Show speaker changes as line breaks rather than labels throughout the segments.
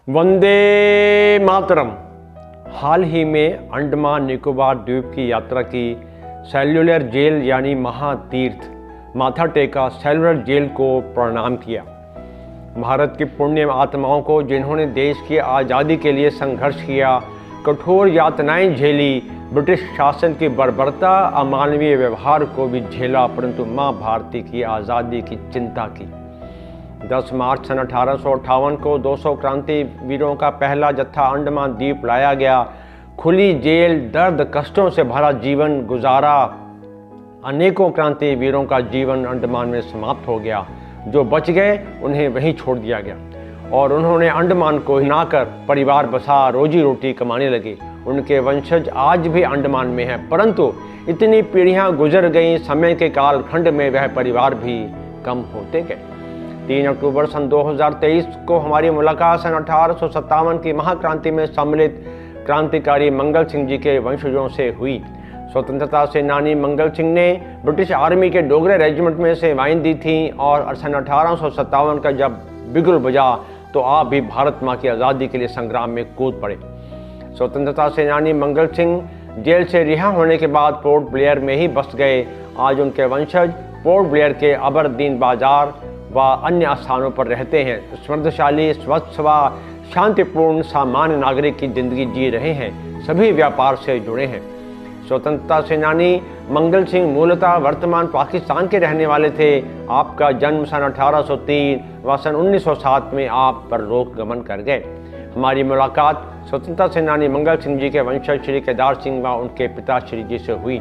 वंदे मातरम। हाल ही में अंडमान निकोबार द्वीप की यात्रा की, सेल्युलर जेल यानी महातीर्थ, माथा टेका, सेल्युलर जेल को प्रणाम किया। भारत की पुण्य आत्माओं को, जिन्होंने देश की आज़ादी के लिए संघर्ष किया, कठोर यातनाएं झेली, ब्रिटिश शासन की बर्बरता, अमानवीय व्यवहार को भी झेला, परंतु माँ भारती की आज़ादी की चिंता की। 10 मार्च सन 1858 को 200 क्रांति वीरों का पहला जत्था अंडमान द्वीप लाया गया। खुली जेल, दर्द कष्टों से भरा जीवन गुजारा। अनेकों क्रांति वीरों का जीवन अंडमान में समाप्त हो गया। जो बच गए उन्हें वहीं छोड़ दिया गया और उन्होंने अंडमान को हिला कर परिवार बसा, रोजी रोटी कमाने लगे। उनके वंशज आज भी अंडमान में हैं, परंतु इतनी पीढ़ियां गुजर गईं, समय के कालखंड में वह परिवार भी कम होते गए। 3 अक्टूबर सन 2023 को हमारी मुलाकात सन 1857 की महाक्रांति में सम्मिलित क्रांतिकारी मंगल सिंह जी के वंशजों से हुई। स्वतंत्रता सेनानी मंगल सिंह ने ब्रिटिश आर्मी के डोगरे रेजिमेंट में सेवाएं दी थीं और सन 1857 का जब बिगुल बजा तो आप भी भारत माँ की आज़ादी के लिए संग्राम में कूद पड़े। स्वतंत्रता सेनानी मंगल सिंह जेल से रिहा होने के बाद पोर्ट ब्लेयर में ही बस गए। आज उनके वंशज पोर्ट ब्लेयर के अबरदीन बाजार व अन्य स्थानों पर रहते हैं। समृद्धशाली, स्वच्छ व शांतिपूर्ण सामान्य नागरिक की जिंदगी जी रहे हैं। सभी व्यापार से जुड़े हैं। स्वतंत्रता सेनानी मंगल सिंह मूलतः वर्तमान पाकिस्तान के रहने वाले थे। आपका जन्म सन 1803 व सन 1907 में आप परलोक गमन कर गए। हमारी मुलाकात स्वतंत्रता सेनानी मंगल सिंह जी के वंशज श्री केदार सिंह व उनके पिता श्री जी से हुई।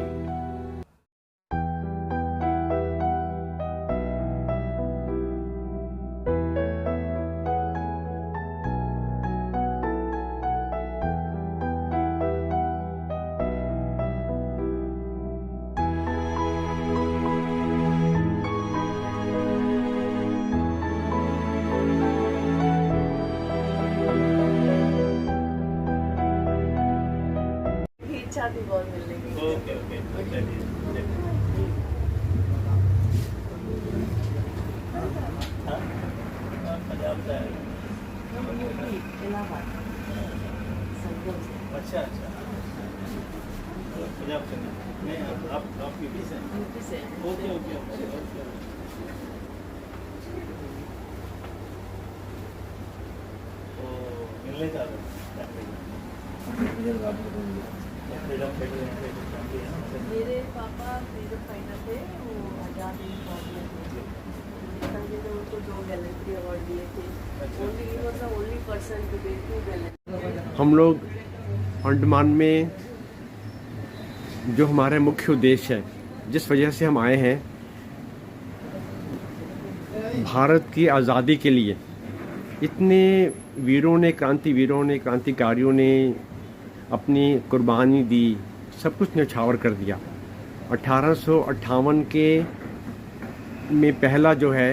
भी बहुत मिलने की।
ओके पंजाब से
इलाहाबाद संगम से।
अच्छा पंजाब से नहीं, आप यूपी से?
यूपी से।
ओके तो मिलने जा रहे
मेरे पापा फ्रीडम फाइटर थे, वो आज़ाद हिंद फौज में थे। उनको 2 गैलेंट्री अवार्ड दिए थे। Only person to get 2 gallantry.
हम लोग अंडमान में जो हमारा मुख्य उद्देश्य है, जिस वजह से हम आए हैं, भारत की आज़ादी के लिए इतने वीरों ने, क्रांतिकारियों ने अपनी कुर्बानी दी, सब कुछ न्यौछावर कर दिया। 1858 के में पहला जो है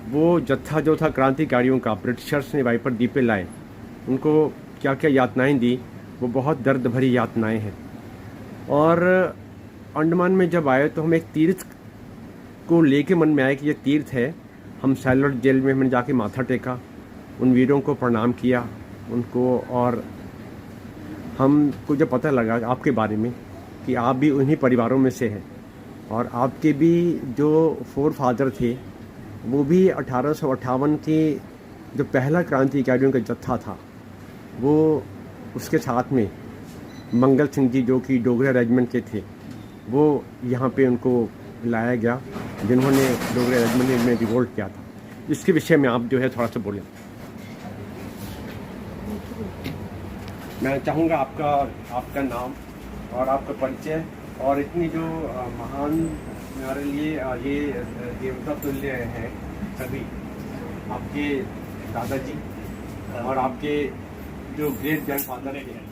वो जत्था जो था क्रांतिकारियों का, ब्रिटिशर्स ने वाइपर द्वीप पे लाए। उनको क्या क्या यातनाएं दी, वो बहुत दर्द भरी यातनाएं हैं। और अंडमान में जब आए तो हम एक तीर्थ को लेके मन में आया कि ये तीर्थ है। हम सेल्युलर जेल में हमने जाके माथा टेका, उन वीरों को प्रणाम किया उनको, और हमको जब पता लगा आपके बारे में कि आप भी उन्हीं परिवारों में से हैं और आपके भी जो फोर फादर थे वो भी 1858 के जो पहला क्रांतिकारियों का जत्था था, वो उसके साथ में मंगल सिंह जी जो कि डोगरा रेजिमेंट के थे, वो यहाँ पे उनको लाया गया, जिन्होंने डोगरा रेजिमेंट में रिवोल्ट किया था। इसके विषय में आप जो है थोड़ा सा बोलें। मैं चाहूँगा आपका नाम और आपका परिचय, और इतनी जो महान हमारे लिए ये देवता तुल्य है सभी, आपके दादाजी और आपके जो ग्रेट ग्रैंडफादर हैं,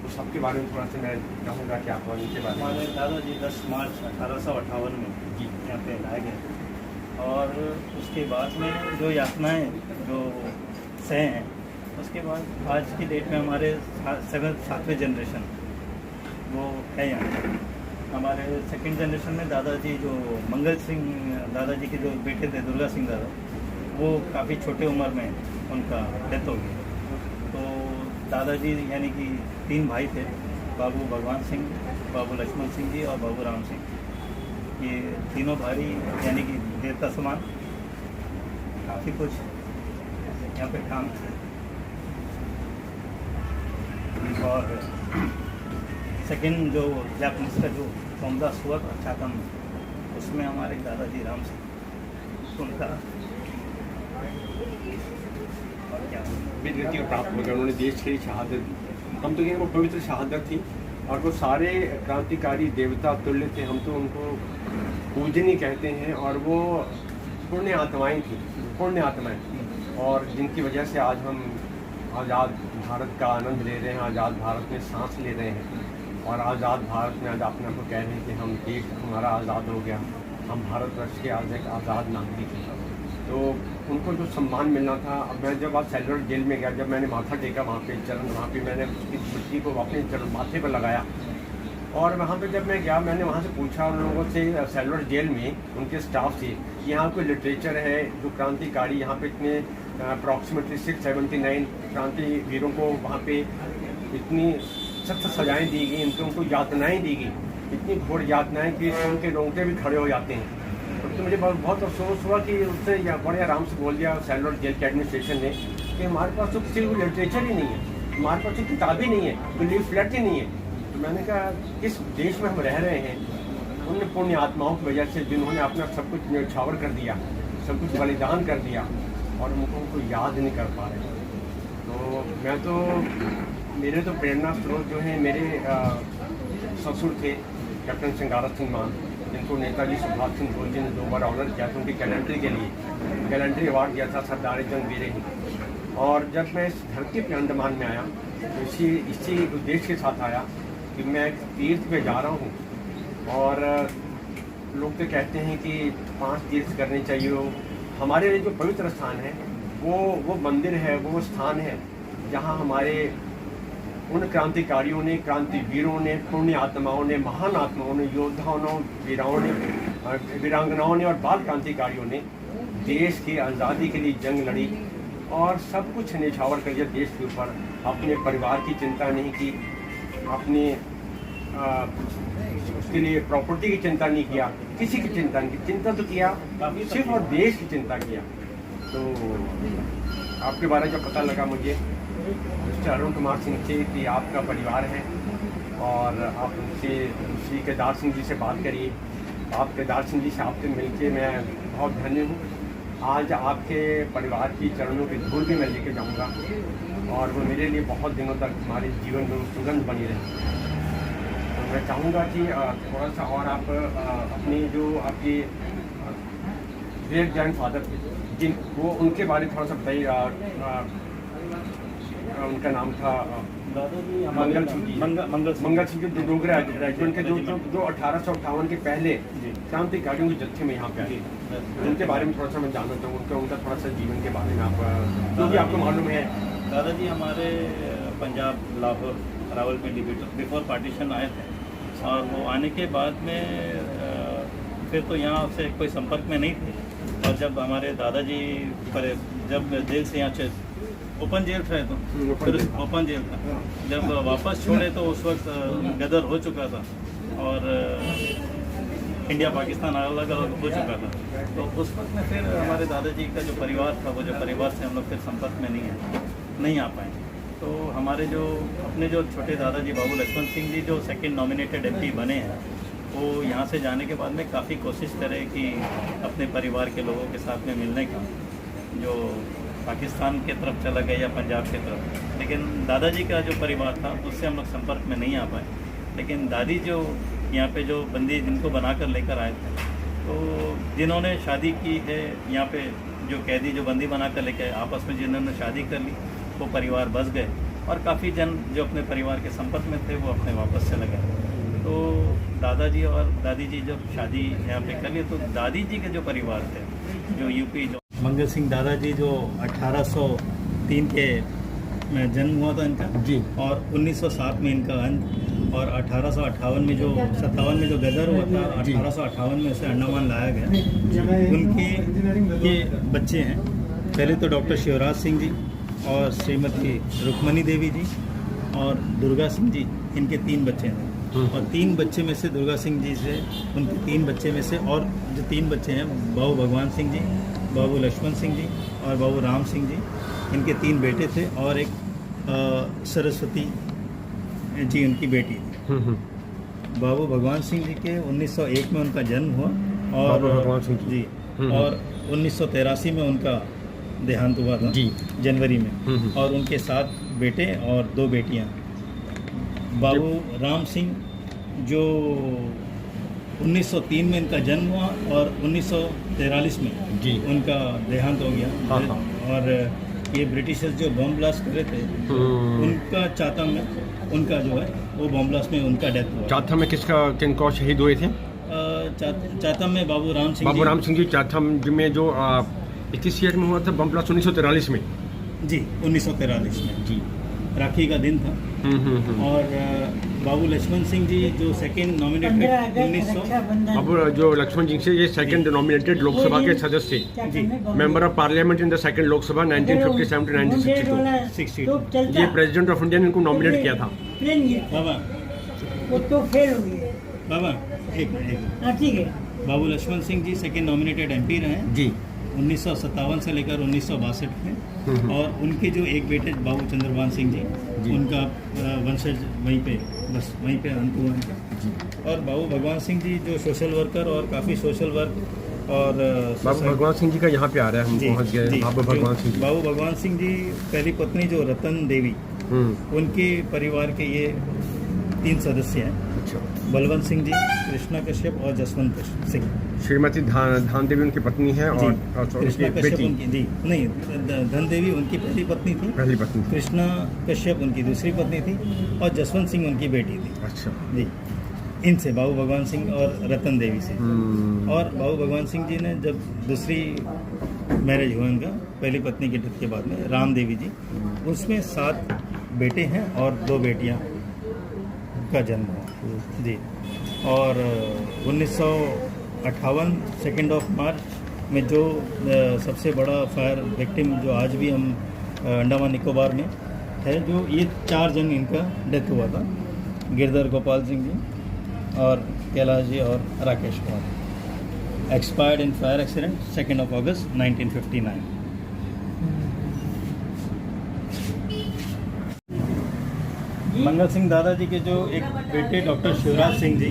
तो सबके बारे में थोड़ा सा मैं चाहूँगा कि आप उनके बारे में।
हमारे दादाजी 10 मार्च 1858 में यहाँ पे लाए गए और उसके बाद में जो यातनाएँ जो सहे हैं, उसके बाद आज की डेट में हमारे 7वें जनरेशन वो है यहाँ। हमारे सेकंड जनरेशन में दादाजी जो मंगल सिंह, दादाजी के जो बेटे थे दुर्गा सिंह दादा, वो काफ़ी छोटे उम्र में उनका डेथ हो गई। दादाजी यानी कि 3 भाई थे, बाबू भगवान सिंह, बाबू लक्ष्मण सिंह जी और बाबू राम सिंह। ये तीनों भाई यानी कि देवता समान, काफ़ी कुछ यहाँ पे काम थे। और सेकंड जो जापानीज का जो सोमदास हुआ था चाकम, उसमें हमारे दादाजी राम सिंह उनका और क्या
वीरगति को प्राप्त हो गया, उन्होंने देश के लिए शहादत दी। हम तो कहें वो पवित्र शहादत थी और वो सारे क्रांतिकारी देवता तुल्य थे। हम तो उनको पूजनीय कहते हैं और वो पुण्य आत्माएँ थी, पुण्य आत्माएँ, और जिनकी वजह से आज हम आज़ाद भारत का आनंद ले रहे हैं, आज़ाद भारत में सांस ले रहे हैं और आज़ाद भारत में आज अपने आप को कह रहे हैं कि हम देश हमारा आज़ाद हो गया, हम भारतवर्ष के आज एक आज़ाद नागरिक हैं। तो उनको जो सम्मान मिलना था, अब मैं जब आज सेलुलर जेल में गया, जब मैंने माथा टेका वहाँ पे चरण, वहाँ पे मैंने उसकी मिट्टी को अपने चरण माथे पर लगाया और वहाँ पे जब मैं गया, मैंने वहाँ से पूछा उन लोगों से सेलुलर जेल में उनके स्टाफ से, यहाँ कोई लिटरेचर है जो क्रांतिकारी, यहाँ पे इतने अप्रॉक्सीमेटली 679 क्रांति वीरों को वहाँ पे इतनी सख्त सजाएँ दी गई, उनको यातनाएँ दी गई, इतनी घोर यातनाएँ कि उनके रोंगटे भी खड़े हो जाते हैं। तो मुझे बहुत अफसोस हुआ कि उससे बड़े आराम से बोल दिया सेलुलर जेल के एडमिनिस्ट्रेशन ने कि हमारे पास तो किसी को लिटरेचर ही नहीं है, हमारे पास तो किताब ही नहीं है, कोई लीफलेट ही नहीं है। तो मैंने कहा किस देश में हम रह रहे हैं, उन पुण्य आत्माओं की वजह से जिन्होंने अपना सब कुछ न्यौछावर कर दिया, सब कुछ बलिदान कर दिया और उनको याद नहीं कर पा रहे। तो मैं तो मेरे तो प्रेरणा स्रोत जो है मेरे ससुर थे कैप्टन सिंगारा सिंह मान, जिनको नेताजी सुभाष चंद्र बोस जी ने 2 बार ऑनर किया था, उनकी गैलेंट्री के लिए गैलेंट्री अवार्ड दिया था सरदार जंग वीर ही। और जब मैं इस धरती पे अंडमान में आया तो इसी उद्देश्य के साथ आया कि मैं एक तीर्थ पे जा रहा हूँ और लोग तो कहते हैं कि 5 तीर्थ करने चाहिए। हमारे लिए जो पवित्र स्थान है वो मंदिर है, वो स्थान है जहाँ हमारे उन क्रांतिकारियों ने, क्रांतिवीरों ने, पुण्य आत्माओं ने, महान आत्माओं ने, योद्धाओं ने, वीरांगनाओं ने और बाल क्रांतिकारियों ने देश की आज़ादी के लिए जंग लड़ी और सब कुछ न्यौछावर कर दिया देश के ऊपर। अपने परिवार की चिंता नहीं की, अपने उसके लिए प्रॉपर्टी की चिंता नहीं किया, किसी की चिंता नहीं की, चिंता तो किया सिर्फ और देश की चिंता किया। तो आपके बारे में जब पता लगा मुझे मिस्टर अरुण कुमार सिंह से कि आपका परिवार है और आप उनसे श्री केदार सिंह जी से बात करिए, आप केदार सिंह जी से आपसे मिलके मैं बहुत धन्य हूँ। आज आपके परिवार की चरणों की धूल भी मैं लेके जाऊँगा और वो मेरे लिए बहुत दिनों तक हमारे जीवन में सुगंध बनी रही। तो मैं चाहूँगा कि थोड़ा सा और आप अपनी जो आपकी ग्रेट ग्रैंड फादर थे जिन वो उनके बारे में थोड़ा सा बताइए। उनका नाम था
दादाजी
मंगल सिंह जी, मंगल सिंह जी डोगरा रेजिमेंट के जो 1858 के पहले क्रांतिकारियों के जत्थे में यहाँ पे आए, उनके बारे में थोड़ा सा मैं जानना चाहूँ, उनका थोड़ा सा जीवन के बारे में आप जो भी आपको मालूम है।
दादाजी हमारे पंजाब, लाहौर, रावलपिंडी बिफोर पार्टीशन आए थे और वो आने के बाद में फिर तो यहाँ से कोई संपर्क में नहीं थे। और जब हमारे दादाजी पर जब जेल से यहाँ ओपन जेल था, तो फिर ओपन जेल था, जब वापस छोड़े तो उस वक्त गदर हो चुका था और इंडिया पाकिस्तान अलग अलग हो चुका था। तो उस वक्त में फिर हमारे दादाजी का जो परिवार था, वो जो परिवार से हम लोग फिर संपर्क में नहीं आ पाए। तो हमारे जो अपने जो छोटे दादाजी बाबू लक्ष्मण सिंह जी जो सेकंड नॉमिनेटेड एमपी बने हैं, वो यहाँ से जाने के बाद में काफ़ी कोशिश करे कि अपने परिवार के लोगों के साथ में मिलने का, जो पाकिस्तान के तरफ चला गया या पंजाब के तरफ, लेकिन दादाजी का जो परिवार था उससे हम लोग संपर्क में नहीं आ पाए। लेकिन दादी जो यहाँ पे जो बंदी जिनको बना कर लेकर आए थे, तो जिन्होंने शादी की है यहाँ पे, जो कैदी जो बंदी बना कर लेकर आपस में जिन्होंने शादी कर ली, वो परिवार बस गए और काफ़ी जन जो अपने परिवार के संपर्क में थे वो अपने वापस चले गए। तो दादाजी और दादी जी जब शादी यहाँ पे कर ली, तो दादी जी के जो परिवार थे, जो यूपी जो मंगल सिंह दादाजी जो 1803 के में जन्म हुआ था इनका जी, और 1907 में इनका अंत, और 1858 में जो 57 में जो गदर हुआ था, 1858 में उसे अंडमान लाया गया। उनके ये बच्चे हैं, पहले तो डॉक्टर शिवराज सिंह जी और श्रीमती रुक्मणी देवी जी और दुर्गा सिंह जी, इनके 3 बच्चे हैं। और 3 बच्चे में से दुर्गा सिंह जी से, उनके 3 बच्चे में से, और जो 3 बच्चे हैं बाबू भगवान सिंह जी, बाबू लक्ष्मण सिंह जी और बाबू राम सिंह जी, इनके 3 बेटे थे और एक सरस्वती जी उनकी बेटी थी। बाबू भगवान सिंह जी के 1901 में उनका जन्म हुआ और
बाबू भगवान सिंह
जी और 1983 में उनका देहांत हुआ था
जी
जनवरी में। और उनके 7 बेटे और 2 बेटियां। बाबू राम सिंह जो 1903 में इनका जन्म हुआ और 1943 में
जी
उनका देहांत हो गया।
हाँ, हाँ।
और ये ब्रिटिशर्स जो बम ब्लास्ट कर रहे थे उनका चातम में उनका जो है वो बम ब्लास्ट में उनका डेथ हुआ।
चाथम में किनको शहीद हुए थे?
चातम में बाबू राम सिंह
बाबू राम सिंह जी चाथम में जो 21 ईयर में हुआ था बम ब्लास्ट 1943 में।
जी 1943 में
जी
राखी का दिन था। और बाबू लक्ष्मण सिंह जी जो सेकंड नॉमिनेटेड 1900
बाबू जो लक्ष्मण सिंह से ये सेकंड नॉमिनेटेड लोकसभा के सदस्य,
जी
member of parliament in the second Lok Sabha 1957 to 1962। ये प्रेसिडेंट ऑफ इंडिया ने इनको नॉमिनेट किया था।
बाबा
वो तो फेल हो गए।
बाबा एक मिनट।
हाँ ठीक है।
बाबू Lakshman Singh ji second nominated MP रहे
जी
1957 से लेकर 1962 में। और उनके जो एक बेटे बाबू चंद्रभान सिंह जी, उनका वंशज वहीं पे अंत हुआ इनका। और बाबू भगवान सिंह जी जो सोशल वर्कर और काफ़ी सोशल वर्क और
बाबू भगवान सिंह जी का यहाँ पे आ रहा है, हम
जी,
पहुँच गए।
जी,
बाबू भगवान सिंह जी,
बाबू भगवान सिंह जी पहली पत्नी जो रतन देवी, उनके परिवार के ये 3 सदस्य हैं।
अच्छा।
बलवंत सिंह जी, कृष्णा कश्यप और जसवंत सिंह।
श्रीमती धान देवी उनकी पत्नी है
जी,
और
कृष्णा
उनकी
कश्यप
बेटी,
उनकी जी नहीं, धन देवी उनकी पहली पत्नी थी,
पहली पत्नी।
कृष्णा कश्यप उनकी दूसरी पत्नी थी और जसवंत सिंह उनकी बेटी थी।
अच्छा
जी, इनसे बाबू भगवान सिंह और रतन देवी से। और बाबू भगवान सिंह जी ने जब दूसरी मैरिज हुआ उनका पहली पत्नी की डेथ के बाद में, राम देवी जी, उसमें 7 बेटे हैं और 2 बेटियां का जन्म हुआ। जी। और 1958 2 मार्च में जो सबसे बड़ा फायर विक्टिम जो आज भी हम अंडमान निकोबार में है, जो ये 4 जन इनका डेथ हुआ था, गिरधर गोपाल सिंह जी और कैलाश जी और Rakesh Kumar, expired in fire accident 2 अगस्त 1959। मंगल सिंह दादाजी के जो एक बेटे डॉक्टर शिवराज सिंह जी,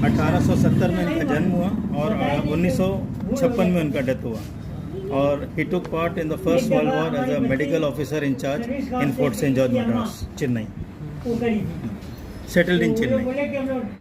1870 में इनका जन्म हुआ और 1956 में उनका डेथ हुआ। और he took part in the first world war as a medical officer in charge in Fort Saint George Madras, Chennai, settled in Chennai.